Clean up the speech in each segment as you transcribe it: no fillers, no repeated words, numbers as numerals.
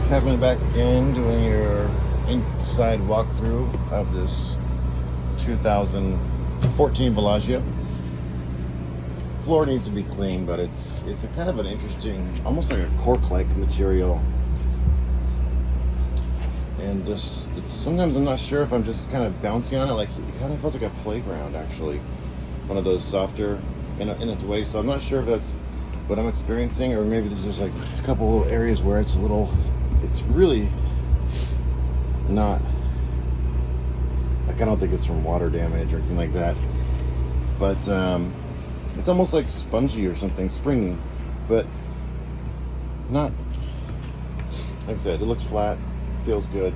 Kevin back again doing your inside walkthrough of this 2014 Villagio. Floor needs to be clean, but it's a kind of an interesting, almost like a cork-like material. And this, it's sometimes I'm not sure if I'm just kind of bouncy on it. Like it kind of feels like a playground, actually. One of those softer in its way. So I'm not sure if that's what I'm experiencing, or maybe there's just like a couple little areas where it's a little. It's really not. Like I don't think it's from water damage or anything like that. But it's almost like spongy or something, springy, but not. Like I said, it looks flat. Feels good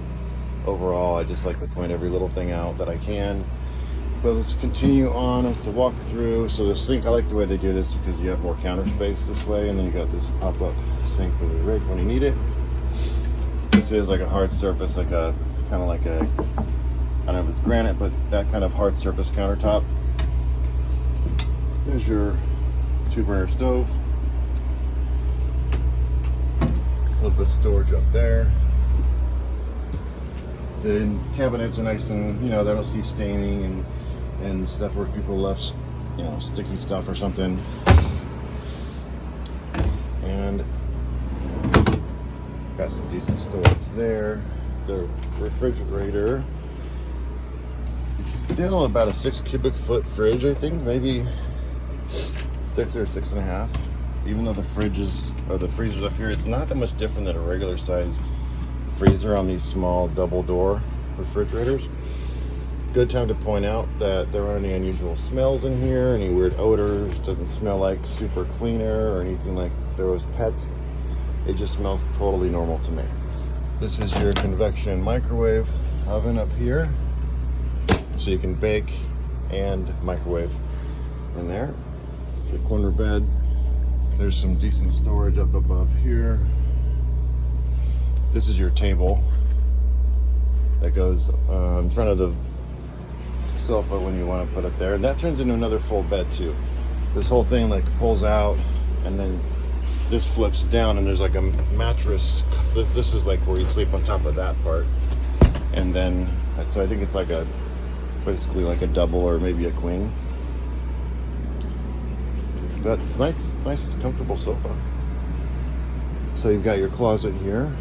overall. I just like to point every little thing out that I can. But let's continue on with the walkthrough. So the sink, I like the way they do this because you have more counter space this way, and then you got this pop-up sink with a rig when you need it. This is like a hard surface, like a kind of like a, I don't know if it's granite, but that kind of hard surface countertop. There's your 2-burner stove. A little bit of storage up there. The cabinets are nice and, they don't see staining and stuff where people left, sticky stuff or something. And got some decent storage there. The refrigerator, it's still about a 6 cubic foot fridge, I think, maybe 6 or 6.5. Even though the freezers up here, it's not that much different than a regular size freezer on these small double door refrigerators. Good time to point out that there aren't any unusual smells in here, any weird odors. Doesn't smell like super cleaner or anything like there was pets. It just smells totally normal to me. This is your convection microwave oven up here, so you can bake and microwave in there. Your corner bed. There's some decent storage up above here. This is your table that goes in front of the sofa when you want to put it there, and that turns into another full bed too. This whole thing like pulls out, and then this flips down, and there's like a mattress. This is like where you sleep on top of that part, and then so I think it's like basically like a double or maybe a queen. But it's nice, comfortable sofa. So you've got your closet here.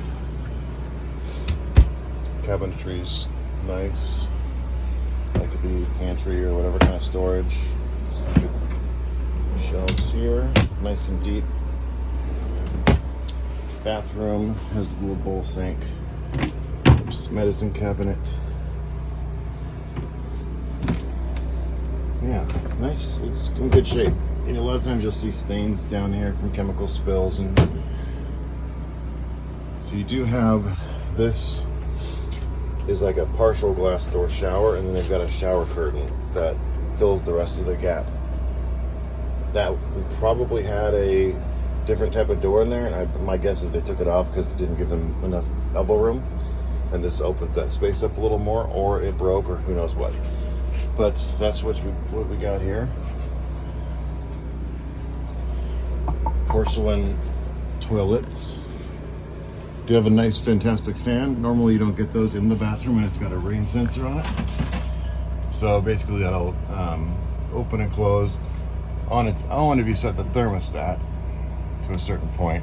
Cabinetry's nice. That could be pantry or whatever kind of storage. Shelves here, nice and deep. Bathroom has a little bowl sink. Oops, medicine cabinet. Yeah, nice. It's in good shape. A lot of times you'll see stains down here from chemical spills, and so you do have this. Is like a partial glass door shower, and then they've got a shower curtain that fills the rest of the gap. That probably had a different type of door in there, and my guess is they took it off because it didn't give them enough elbow room, and this opens that space up a little more, or it broke, or who knows what. But that's what we got here. Porcelain toilets. Do have a nice, fantastic fan. Normally you don't get those in the bathroom, and it's got a rain sensor on it. So basically that'll open and close on its own if you set the thermostat to a certain point.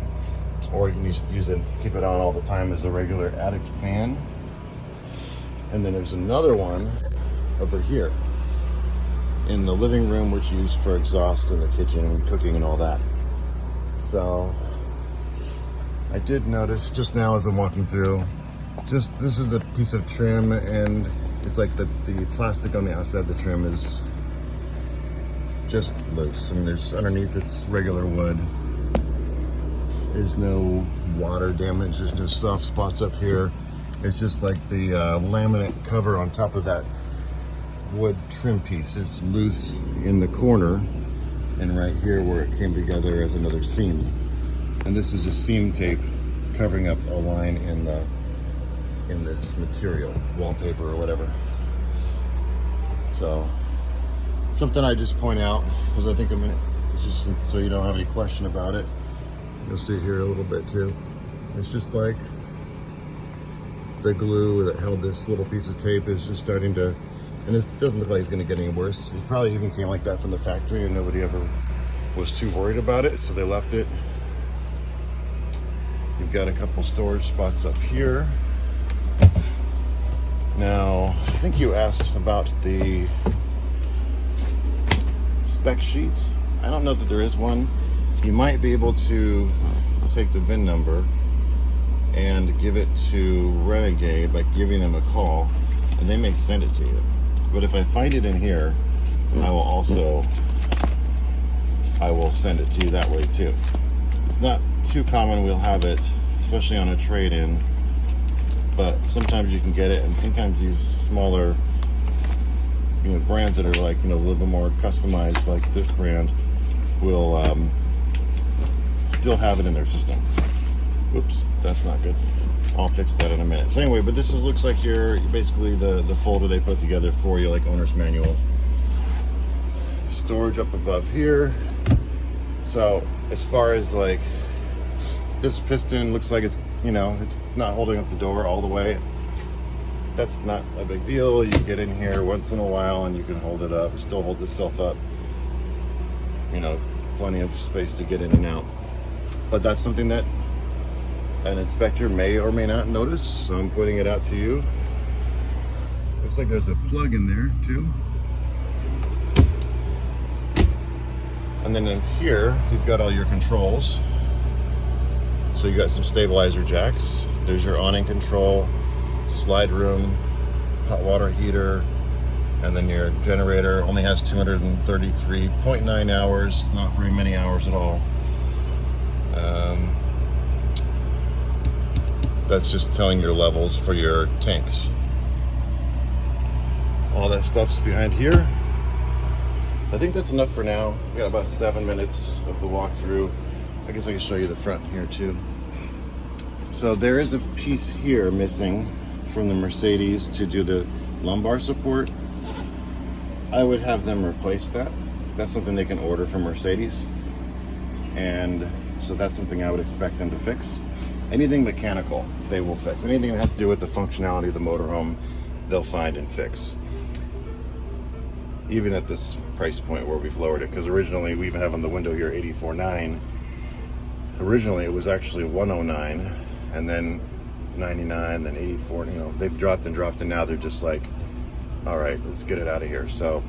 Or you can use it, keep it on all the time as a regular attic fan. And then there's another one over here in the living room, which you use for exhaust in the kitchen and cooking and all that. So I did notice just now as I'm walking through, this is a piece of trim, and it's like the plastic on the outside of the trim is just loose. I mean, there's underneath it's regular wood. There's no water damage. There's no soft spots up here. It's just like the laminate cover on top of that wood trim piece is loose in the corner, and right here where it came together as another seam. And this is just seam tape covering up a line in this material, wallpaper or whatever. So something I just point out because I think it's just so you don't have any question about it. You'll see here a little bit too. It's just like the glue that held this little piece of tape is just starting to, and this doesn't look like it's going to get any worse. It probably even came like that from the factory and nobody ever was too worried about it, so they left it. You've got a couple storage spots up here. Now, I think you asked about the spec sheet. I don't know that there is one. You might be able to take the VIN number and give it to Renegade by giving them a call, and they may send it to you. But if I find it in here, I will send it to you that way too. It's not too common we'll have it, especially on a trade-in, but sometimes you can get it, and sometimes these smaller, you know, brands that are like, you know, a little bit more customized, like this brand, will still have it in their system. Oops, that's not good. I'll fix that in a minute. So anyway, but this looks like you're basically the folder they put together for you, like owner's manual. Storage up above here. So as far as like this piston looks like it's, you know, it's not holding up the door all the way. That's not a big deal. You get in here once in a while and you can hold it up. It still holds itself up. You know, plenty of space to get in and out. But that's something that an inspector may or may not notice, so I'm pointing it out to you. Looks like there's a plug in there too. And then in here, you've got all your controls. So you got some stabilizer jacks. There's your awning control, slide room, hot water heater, and then your generator only has 233.9 hours, not very many hours at all. That's just telling your levels for your tanks. All that stuff's behind here. I think that's enough for now. We got about 7 minutes of the walkthrough. I guess I can show you the front here too. So there is a piece here missing from the Mercedes to do the lumbar support. I would have them replace that. That's something they can order from Mercedes. And so that's something I would expect them to fix. Anything mechanical, they will fix. Anything that has to do with the functionality of the motorhome, they'll find and fix. Even at this price point where we've lowered it, because originally we even have on the window here $84,900. Originally it was actually $109,000, and then $99,000, then $84,000. You know, they've dropped and dropped, and now they're just like, all right, let's get it out of here. So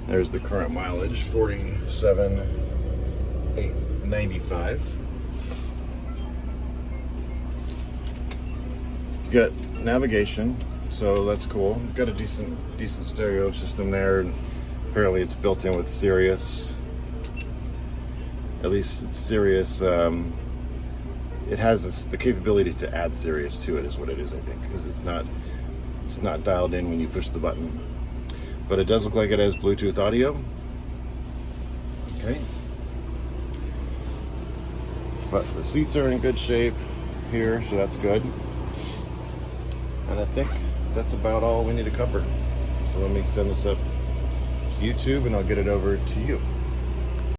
there's the current mileage, 47,895. You got navigation, so that's cool. You've got a decent stereo system there, and apparently it's built in with Sirius. At least it's Sirius. It has the capability to add Sirius to it, is what it is, I think, because it's not dialed in when you push the button. But it does look like it has Bluetooth audio. Okay. But the seats are in good shape here, so that's good. And I think that's about all we need to cover. So let me send this up to YouTube and I'll get it over to you.